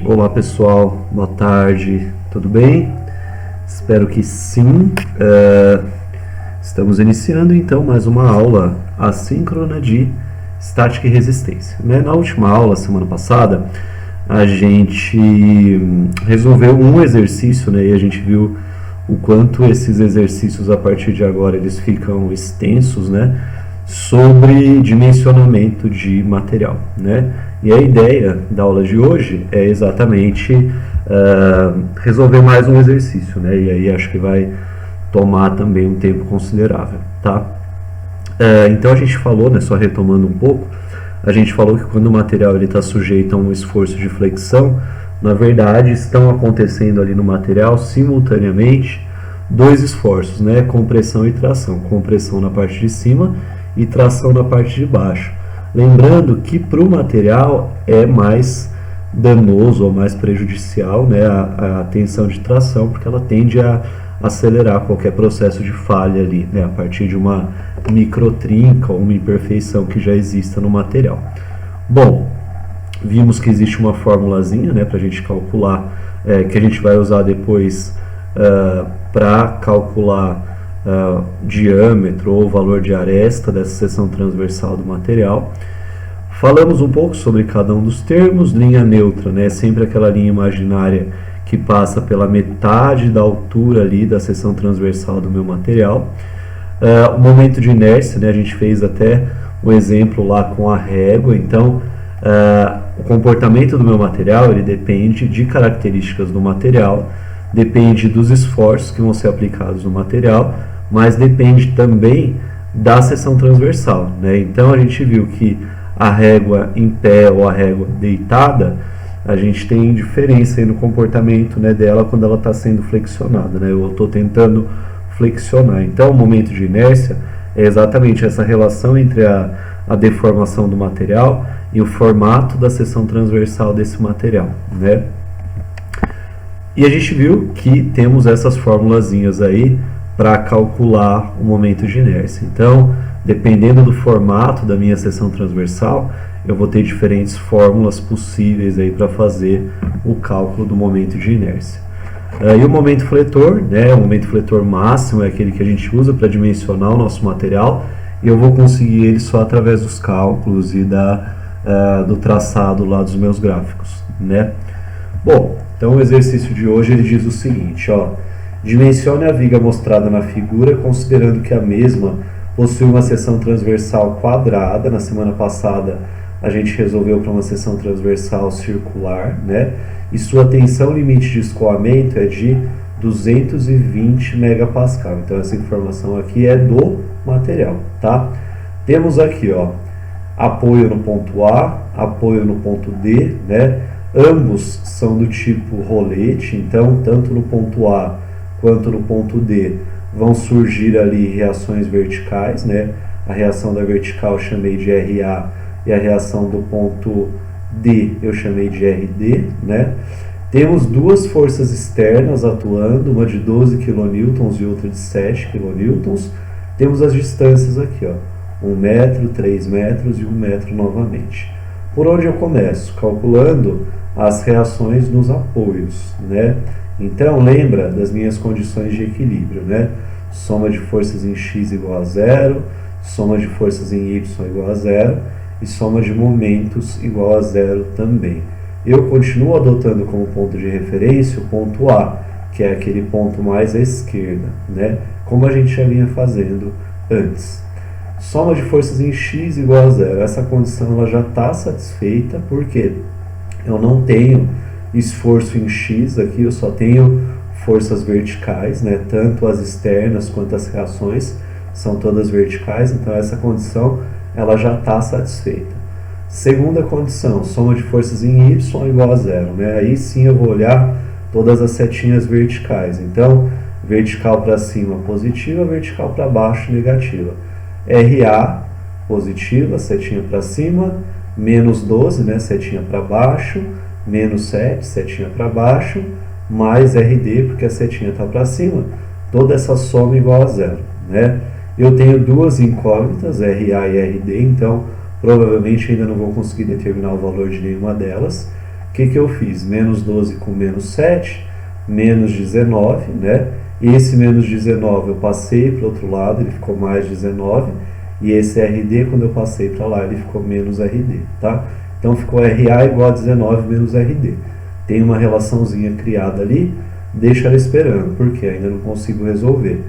Olá pessoal, boa tarde, tudo bem? Espero que sim. Estamos iniciando então mais uma aula assíncrona de estática e resistência. Na última aula, semana passada, a gente resolveu um exercício, e a gente viu o quanto esses exercícios a partir de agora eles ficam extensos, sobre dimensionamento de material, E a ideia da aula de hoje é exatamente resolver mais um exercício, E aí acho que vai tomar também um tempo considerável, tá? Então a gente falou, só retomando um pouco, a gente falou que quando o material está sujeito a um esforço de flexão, na verdade estão acontecendo ali no material simultaneamente dois esforços, compressão e tração. Compressão na parte de cima e tração na parte de baixo. Lembrando que para o material é mais danoso ou mais prejudicial, a tensão de tração, porque ela tende a acelerar qualquer processo de falha ali, a partir de uma microtrinca ou uma imperfeição que já exista no material. Bom, vimos que existe uma formulazinha, para a gente calcular, que a gente vai usar depois para calcular diâmetro ou valor de aresta dessa seção transversal do material. Falamos um pouco sobre cada um dos termos. Linha neutra, sempre aquela linha imaginária que passa pela metade da altura ali da seção transversal do meu material. O momento de inércia, a gente fez até o exemplo lá com a régua. Então, o comportamento do meu material ele depende de características do material, depende dos esforços que vão ser aplicados no material, mas depende também da seção transversal, Então a gente viu que a régua em pé ou a régua deitada, a gente tem diferença aí no comportamento dela quando ela está sendo flexionada, Eu estou tentando flexionar. Então o momento de inércia é exatamente essa relação entre a deformação do material e o formato da seção transversal desse material, E a gente viu que temos essas formulazinhas aí para calcular o momento de inércia. Então, dependendo do formato da minha seção transversal, eu vou ter diferentes fórmulas possíveis aí para fazer o cálculo do momento de inércia. E o momento fletor, o momento fletor máximo é aquele que a gente usa para dimensionar o nosso material, e eu vou conseguir ele só através dos cálculos e do traçado lá dos meus gráficos, Bom, então o exercício de hoje ele diz o seguinte, dimensione a viga mostrada na figura, considerando que a mesma possui uma seção transversal quadrada. Na semana passada a gente resolveu para uma seção transversal circular, E sua tensão limite de escoamento é de 220 megapascal. Então essa informação aqui é do material, tá? Temos aqui, apoio no ponto A, apoio no ponto D, Ambos são do tipo rolete, então tanto no ponto A quanto no ponto D vão surgir ali reações verticais, A reação da vertical eu chamei de RA e a reação do ponto D eu chamei de RD, Temos duas forças externas atuando, uma de 12 kN e outra de 7 kN. Temos as distâncias aqui, 1 metro, 3 metros e 1 metro novamente. Por onde eu começo? Calculando as reações nos apoios, Então, lembra das minhas condições de equilíbrio, Soma de forças em x igual a zero, soma de forças em y igual a zero e soma de momentos igual a zero também. Eu continuo adotando como ponto de referência o ponto A, que é aquele ponto mais à esquerda, Como a gente já vinha fazendo antes. Soma de forças em x igual a zero. Essa condição ela já está satisfeita, porque eu não tenho esforço em x aqui, eu só tenho forças verticais, Tanto as externas quanto as reações são todas verticais, então essa condição ela já está satisfeita. Segunda condição, soma de forças em y igual a zero, Aí sim eu vou olhar todas as setinhas verticais. Então, vertical para cima positiva, vertical para baixo negativa. RA positiva, setinha para cima, menos 12, setinha para baixo, menos 7, setinha para baixo, mais RD, porque a setinha está para cima, toda essa soma igual a zero, Eu tenho duas incógnitas, RA e RD, então provavelmente ainda não vou conseguir determinar o valor de nenhuma delas. O que eu fiz? Menos 12 com menos 7, menos 19, né? Esse menos 19 eu passei para o outro lado, ele ficou mais 19, e esse RD, quando eu passei para lá, ele ficou menos RD, tá? Então ficou RA igual a 19 menos RD. Tem uma relaçãozinha criada ali, deixa ela esperando, porque ainda não consigo resolver.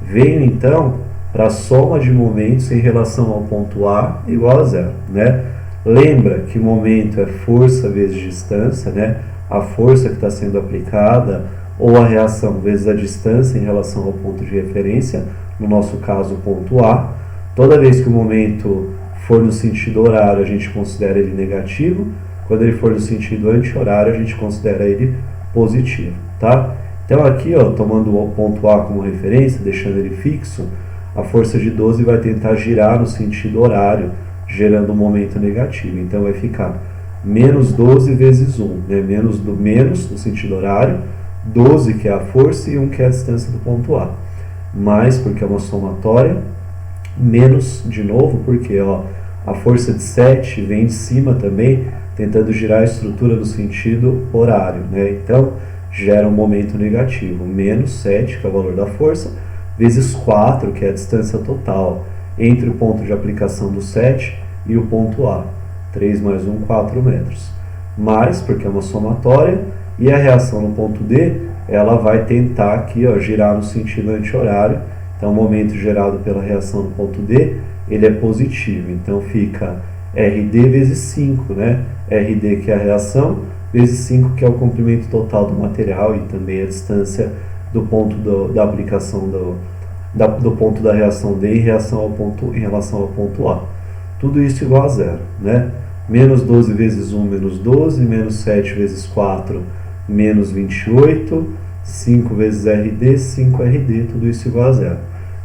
Venho então para a soma de momentos em relação ao ponto A igual a zero, né? Lembra que momento é força vezes distância, né? A força que está sendo aplicada ou a reação vezes a distância em relação ao ponto de referência, no nosso caso o ponto A. Toda vez que o momento for no sentido horário, a gente considera ele negativo. Quando ele for no sentido anti-horário, a gente considera ele positivo, tá? Então aqui, ó, tomando o ponto A como referência, deixando ele fixo, a força de 12 vai tentar girar no sentido horário, gerando um momento negativo. Então vai ficar menos 12 vezes 1, né? Menos no sentido horário, 12 que é a força e 1 que é a distância do ponto A. Mais, porque é uma somatória, menos de novo, porque ó, a força de 7 vem de cima também, tentando girar a estrutura no sentido horário, né? Então gera um momento negativo, menos 7, que é o valor da força, vezes 4, que é a distância total entre o ponto de aplicação do 7 e o ponto A. 3 mais 1, 4 metros. Mais, porque é uma somatória, e a reação no ponto D, ela vai tentar aqui, ó, girar no sentido anti-horário. Então, o momento gerado pela reação no ponto D, ele é positivo. Então, fica RD vezes 5, né? RD, que é a reação, vezes 5, que é o comprimento total do material e também a distância do ponto da aplicação do ponto da reação D em relação ao ponto A. Tudo isso igual a zero, né? Menos 12 vezes 1, menos 12, menos 7 vezes 4, menos 28, 5 vezes RD, 5RD, tudo isso igual a zero.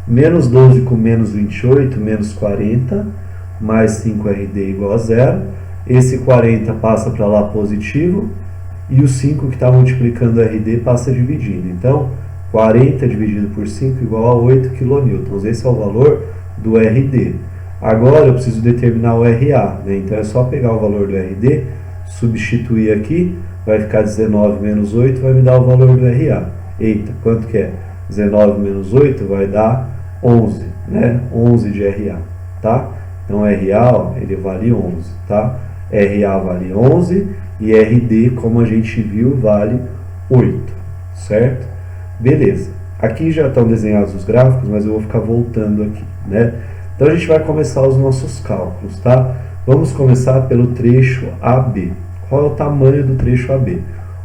Menos 12 com menos 28, menos 40, mais 5RD igual a zero. Esse 40 passa para lá positivo, e o 5 que está multiplicando RD passa dividindo. Então, 40 dividido por 5 igual a 8 kN. Esse é o valor do RD. Agora eu preciso determinar o RA, né? Então é só pegar o valor do RD, substituir aqui, vai ficar 19 menos 8, vai me dar o valor do RA. Eita, quanto que é? 19 menos 8 vai dar 11, né? 11 de RA, tá? Então RA, ó, ele vale 11, tá? RA vale 11 e RD, como a gente viu, vale 8, certo? Beleza. Aqui já estão desenhados os gráficos, mas eu vou ficar voltando aqui, né? Então a gente vai começar os nossos cálculos, tá? Vamos começar pelo trecho AB. Qual é o tamanho do trecho AB?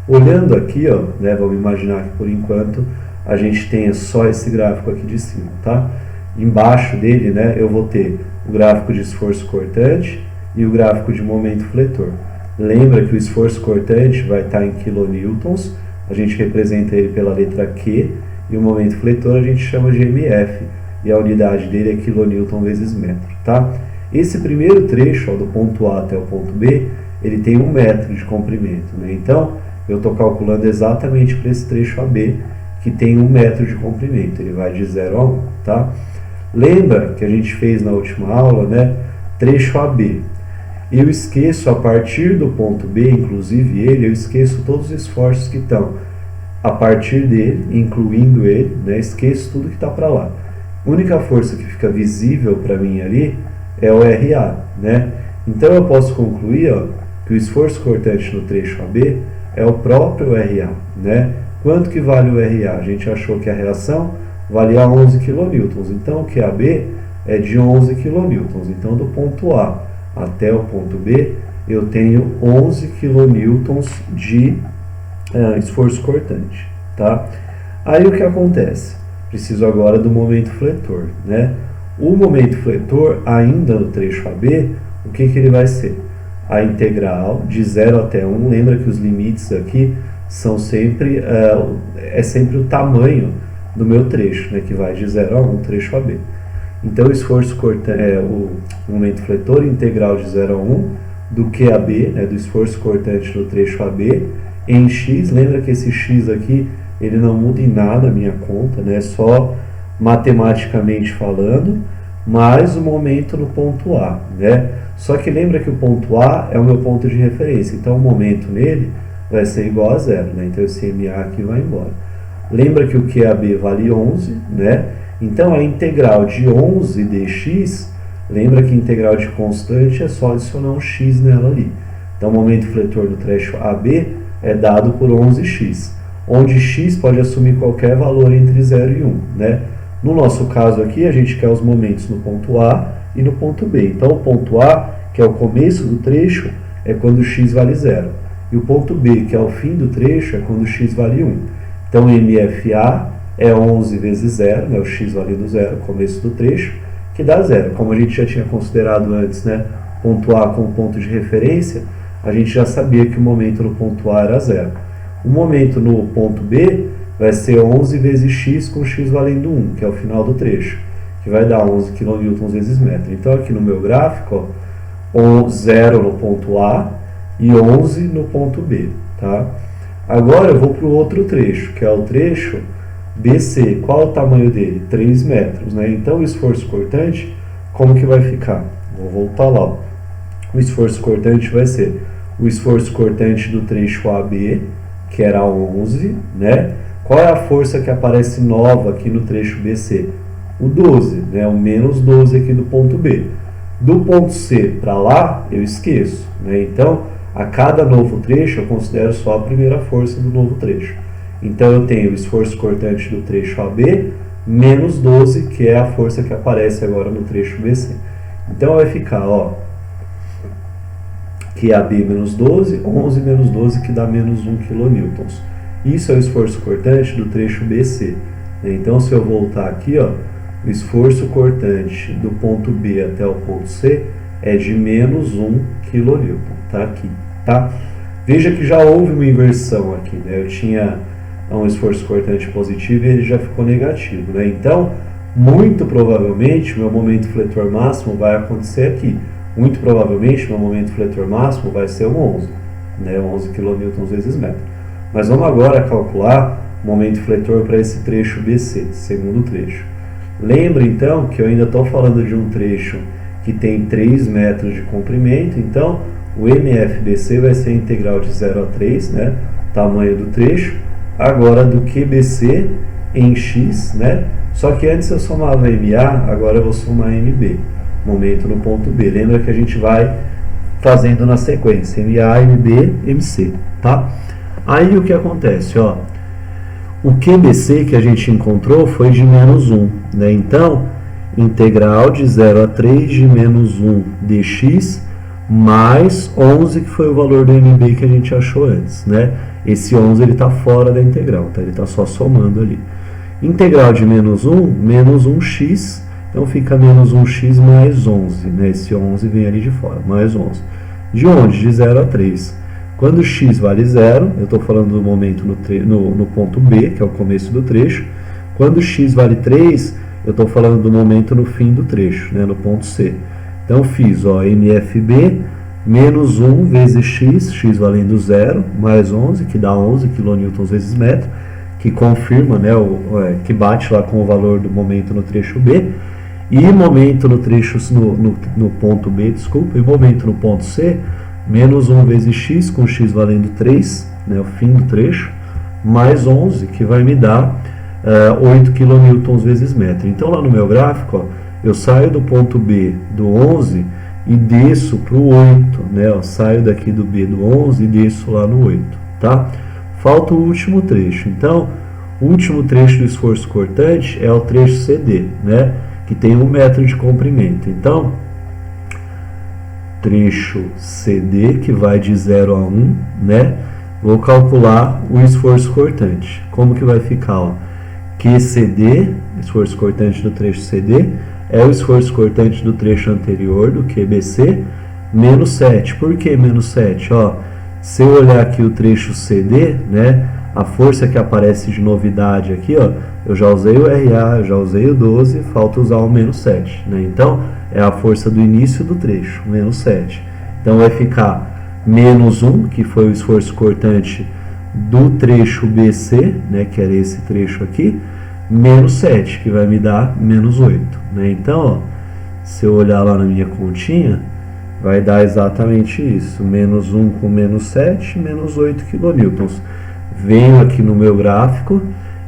Olhando aqui, ó, né, vamos imaginar que por enquanto a gente tenha só esse gráfico aqui de cima, tá? Embaixo dele, né, eu vou ter o gráfico de esforço cortante e o gráfico de momento fletor. Lembra que o esforço cortante vai estar em kilonewtons, a gente representa ele pela letra Q, e o momento fletor a gente chama de MF, e a unidade dele é kilonewton vezes metro, tá? Esse primeiro trecho, ó, do ponto A até o ponto B, ele tem 1 metro de comprimento, né? Então, eu estou calculando exatamente para esse trecho AB, que tem 1 metro de comprimento, ele vai de 0 a 1, tá? Lembra que a gente fez na última aula, né? Trecho AB. Eu esqueço a partir do ponto B, inclusive ele, eu esqueço todos os esforços que estão a partir dele, incluindo ele, né? Esqueço tudo que está para lá. A única força que fica visível para mim ali é o RA, né? Então eu posso concluir, ó, que o esforço cortante no trecho AB é o próprio RA, né? Quanto que vale o RA? A gente achou que a reação valia 11 kN, então o QAB é de 11 kN. Então do ponto A até o ponto B eu tenho 11 kN de esforço cortante, tá? Aí o que acontece? Preciso agora do momento fletor, né? O momento fletor, ainda no trecho AB, o que ele vai ser? A integral de 0 até 1, lembra que os limites aqui são sempre, sempre o tamanho do meu trecho, né? Que vai de 0 a 1, trecho AB. Então o esforço cortante, o momento fletor integral de 0 a 1 do QAB, né? Do esforço cortante no trecho AB, em x, lembra que esse x aqui, ele não muda em nada a minha conta, né? Só matematicamente falando, mais o momento no ponto A, né? Só que lembra que o ponto A é o meu ponto de referência, então o momento nele vai ser igual a zero, né? Então esse MA aqui vai embora. Lembra que o QAB vale 11, né? Então a integral de 11 dx, lembra que a integral de constante é só adicionar um x nela ali. Então o momento fletor do trecho AB é dado por 11x, onde x pode assumir qualquer valor entre 0 e 1, né? No nosso caso aqui, a gente quer os momentos no ponto A e no ponto B. Então o ponto A, que é o começo do trecho, é quando x vale 0. E o ponto B, que é o fim do trecho, é quando x vale 1. Então MFA é 11 vezes 0, né, o x valendo 0, começo do trecho, que dá 0. Como a gente já tinha considerado antes, né, ponto A como ponto de referência, a gente já sabia que o momento no ponto A era 0. O momento no ponto B vai ser 11 vezes x com x valendo 1, que é o final do trecho, que vai dar 11 kN vezes metro. Então aqui no meu gráfico, ó, 0 no ponto A e 11 no ponto B. Tá? Agora eu vou para o outro trecho, que é o trecho BC. Qual é o tamanho dele? 3 metros. Né? Então o esforço cortante, como que vai ficar? Vou voltar lá. Ó. O esforço cortante vai ser o esforço cortante do trecho AB, que era 11, né? Qual é a força que aparece nova aqui no trecho BC? O 12, né? O menos 12 aqui do ponto B. Do ponto C para lá, eu esqueço, né? Então, a cada novo trecho, eu considero só a primeira força do novo trecho. Então, eu tenho o esforço cortante do trecho AB, menos 12, que é a força que aparece agora no trecho BC. Então, vai ficar, ó, que é AB menos 12, 11 menos 12, que dá menos 1 kN. Isso é o esforço cortante do trecho BC. Então, se eu voltar aqui, ó, o esforço cortante do ponto B até o ponto C é de menos 1 kN. Tá aqui, tá? Veja que já houve uma inversão aqui, né? Eu tinha um esforço cortante positivo e ele já ficou negativo, né? Então, muito provavelmente, o meu momento fletor máximo vai acontecer aqui. Muito provavelmente, meu momento fletor máximo vai ser o 11, né? 11 kN vezes metro. Mas vamos agora calcular o momento fletor para esse trecho BC, segundo trecho. Lembra então que eu ainda estou falando de um trecho que tem 3 metros de comprimento, então o MFBC vai ser a integral de 0 a 3, né? Tamanho do trecho, agora do QBC em x, né? Só que antes eu somava MA, agora eu vou somar MB, momento no ponto B. Lembra que a gente vai fazendo na sequência, MA, MB, MC, tá? Aí o que acontece, ó, o QBC que a gente encontrou foi de menos 1, né? Então, integral de 0 a 3 de menos 1 dx mais 11, que foi o valor do MB que a gente achou antes, né? Esse 11 ele está fora da integral, tá? Ele está só somando ali. Integral de menos 1x, então fica menos 1x mais 11, né? Esse 11 vem ali de fora, mais 11. De onde? De 0 a 3. Quando x vale 0, eu estou falando do momento no ponto B, que é o começo do trecho. Quando x vale 3, eu estou falando do momento no fim do trecho, né, no ponto C. Então, fiz, ó, MFB menos 1 vezes x valendo 0, mais 11, que dá 11 kN vezes metro, que confirma, né, que bate lá com o valor do momento no trecho B, e momento no trecho no ponto B, desculpa, e momento no ponto C, menos 1 vezes x, com x valendo 3, né, o fim do trecho, mais 11, que vai me dar 8 kN vezes metro. Então, lá no meu gráfico, ó, eu saio do ponto B do 11 e desço para o 8, né, ó, saio daqui do B do 11 e desço lá no 8, tá? Falta o último trecho. Então, o último trecho do esforço cortante é o trecho CD, né, que tem 1 metro de comprimento. Então, trecho CD, que vai de 0 a 1, né? Vou calcular o esforço cortante. Como que vai ficar? Ó? QCD, esforço cortante do trecho CD, é o esforço cortante do trecho anterior, do QBC, menos 7. Por que menos 7? Ó, se eu olhar aqui o trecho CD, né, a força que aparece de novidade aqui, ó, eu já usei o RA, eu já usei o 12, falta usar o menos 7. Né? Então, é a força do início do trecho, menos 7. Então, vai ficar menos 1, que foi o esforço cortante do trecho BC, né, que era esse trecho aqui, menos 7, que vai me dar menos 8. Né? Então, ó, se eu olhar lá na minha continha, vai dar exatamente isso, menos 1 com menos 7, menos 8 kN. Venho aqui no meu gráfico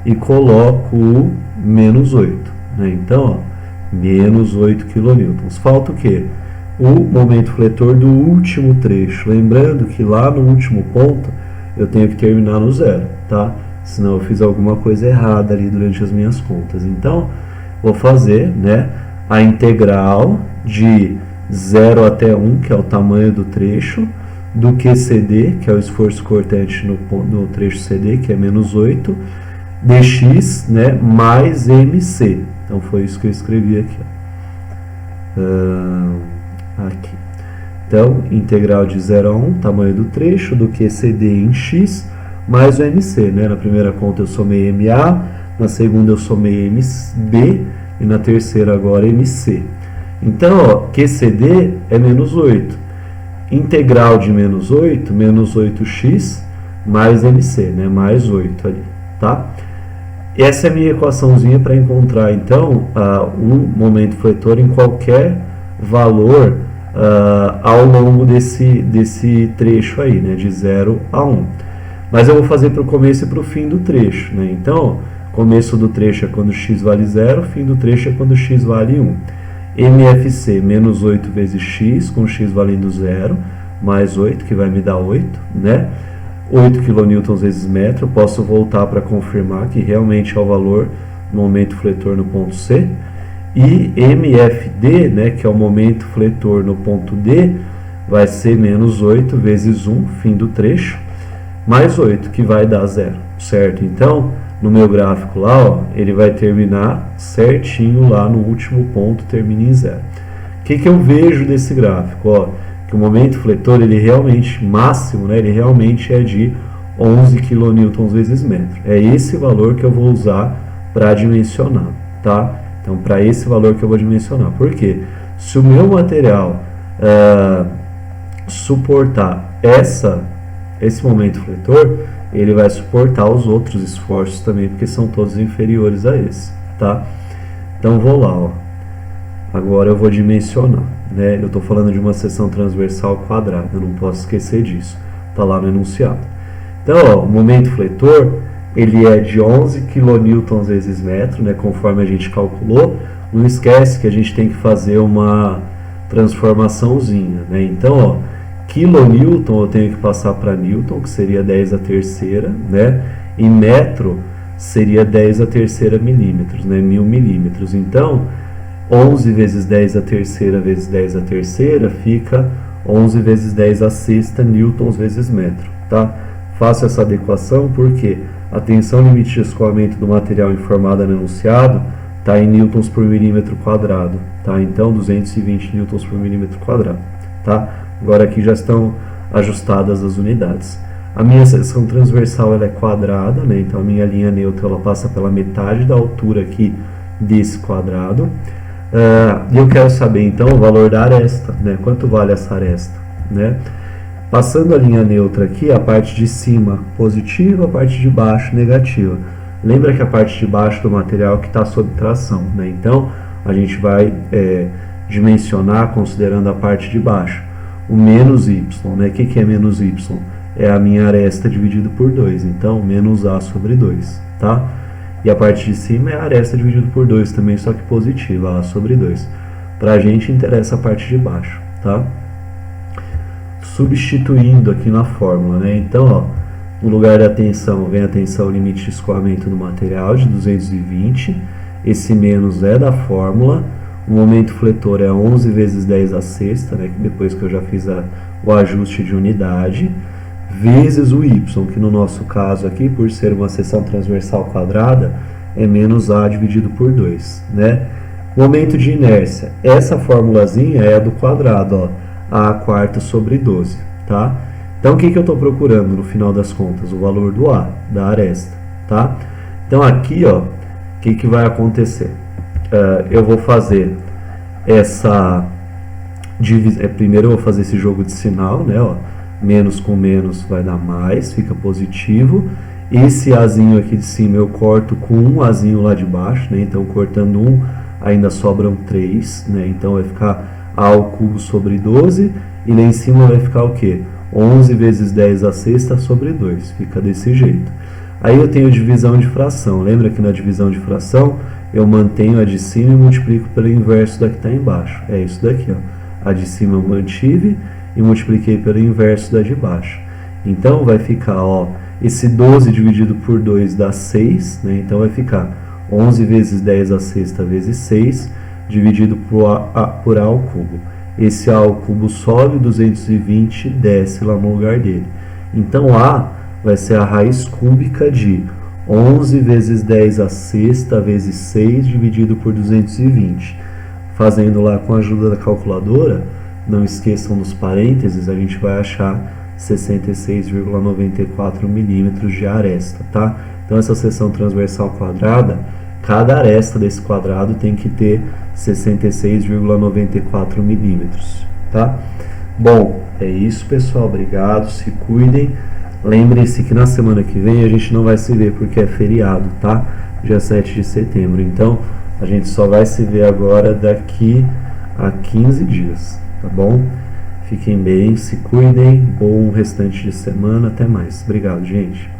e coloco o menos 8. Né? Então, ó, menos 8 kN. Falta o quê? O momento fletor do último trecho. Lembrando que lá no último ponto eu tenho que terminar no zero, tá? Senão eu fiz alguma coisa errada ali durante as minhas contas. Então, vou fazer, né, a integral de 0 até 1, que é o tamanho do trecho, do QCD, que é o esforço cortante no trecho CD, que é menos 8, dx, né, mais MC. Então, foi isso que eu escrevi aqui. Aqui. Então, integral de 0 a 1, tamanho do trecho, do QCD em x, mais o MC. Né? Na primeira conta eu somei MA, na segunda eu somei MB, e na terceira agora MC. Então, ó, QCD é menos 8. Integral de menos 8, menos 8x, mais MC, né? Mais 8 ali, tá? Essa é a minha equaçãozinha para encontrar, então, o momento fletor em qualquer valor ao longo desse trecho aí, né? De 0 a 1. Mas eu vou fazer para o começo e para o fim do trecho, né? Então, começo do trecho é quando x vale 0, fim do trecho é quando x vale 1. MFC, menos 8 vezes x, com x valendo 0, mais 8, que vai me dar 8, né? 8 kN vezes metro. Posso voltar para confirmar que realmente é o valor do momento fletor no ponto C. E MFD, né, que é o momento fletor no ponto D, vai ser menos 8 vezes 1, fim do trecho, mais 8, que vai dar 0, certo? Então, no meu gráfico lá, ó, ele vai terminar certinho lá no último ponto, termina em 0. O que eu vejo desse gráfico? Ó, que o momento fletor, ele realmente, máximo, né, ele realmente é de 11 kN vezes metro. É esse valor que eu vou usar para dimensionar, tá? Então, para esse valor que eu vou dimensionar. Por quê? Se o meu material suportar esse momento fletor, ele vai suportar os outros esforços também, porque são todos inferiores a esse, tá? Então, vou lá, ó. Agora eu vou dimensionar, né? Eu estou falando de uma seção transversal quadrada, eu não posso esquecer disso. Está lá no enunciado. Então, ó, o momento fletor, ele é de 11 kN vezes metro, né? Conforme a gente calculou. Não esquece que a gente tem que fazer uma transformaçãozinha, né? Então, ó, quilonewton eu tenho que passar para newton, que seria 10 a terceira, né? E metro seria 10 a terceira milímetros, né? 1000 milímetros. Então, 11 vezes 10 a terceira vezes 10 a terceira fica 11 vezes 10 a sexta newtons vezes metro, tá? Faço essa adequação porque a tensão limite de escoamento do material informada no enunciado está em newtons por milímetro quadrado, tá? Então, 220 newtons por milímetro quadrado, tá? Agora aqui já estão ajustadas as unidades. A minha seção transversal ela é quadrada, né? Então a minha linha neutra ela passa pela metade da altura aqui desse quadrado. E eu quero saber então o valor da aresta, né? Quanto vale essa aresta, né? Passando a linha neutra aqui, a parte de cima positiva, a parte de baixo negativa. Lembra que a parte de baixo do material que está sob tração, né? Então a gente vai dimensionar considerando a parte de baixo. O menos y, né? O que é menos y? É a minha aresta dividido por 2, então menos a sobre 2, tá? E a parte de cima é a aresta dividido por 2 também, só que positiva, a sobre 2. Para a gente interessa a parte de baixo, tá? Substituindo aqui na fórmula, né? Então, ó, no lugar da tensão vem a tensão limite de escoamento do material de 220. Esse menos é da fórmula. O momento fletor é 11 vezes 10 a sexta, né? Depois que eu já fiz o ajuste de unidade. Vezes o y, que no nosso caso aqui, por ser uma seção transversal quadrada, é menos a dividido por 2, né? Momento de inércia, essa formulazinha é a do quadrado, ó, a quarta sobre 12, tá? Então, o que eu estou procurando no final das contas? O valor do A, da aresta, tá? Então, aqui, ó, o que vai acontecer? Eu vou fazer essa divisão, primeiro eu vou fazer esse jogo de sinal, né, ó. Menos com menos vai dar mais, fica positivo. Esse azinho aqui de cima eu corto com um azinho lá de baixo, né? Então cortando um ainda sobram 3, né? Então vai ficar a ao cubo sobre 12, e lá em cima vai ficar o quê? 11 vezes 10 à sexta sobre 2, fica desse jeito. Aí eu tenho divisão de fração, lembra que na divisão de fração eu mantenho a de cima e multiplico pelo inverso da que está embaixo, é isso daqui, ó. A de cima eu mantive e multipliquei pelo inverso da de baixo. Então vai ficar, ó, esse 12 dividido por 2 dá 6, né? Então vai ficar 11 vezes 10 à sexta vezes 6, dividido por a ao cubo. Esse a ao cubo sobe, 220 desce lá no lugar dele. Então A vai ser a raiz cúbica de 11 vezes 10 à sexta vezes 6 dividido por 220. Fazendo lá com a ajuda da calculadora, não esqueçam dos parênteses, a gente vai achar 66,94 milímetros de aresta, tá? Então essa seção transversal quadrada, cada aresta desse quadrado tem que ter 66,94 milímetros, tá? Bom, é isso, pessoal. Obrigado, se cuidem. Lembrem-se que na semana que vem a gente não vai se ver porque é feriado, tá? Dia 7 de setembro. Então, a gente só vai se ver agora daqui a 15 dias, tá bom? Fiquem bem, se cuidem. Bom restante de semana. Até mais. Obrigado, gente.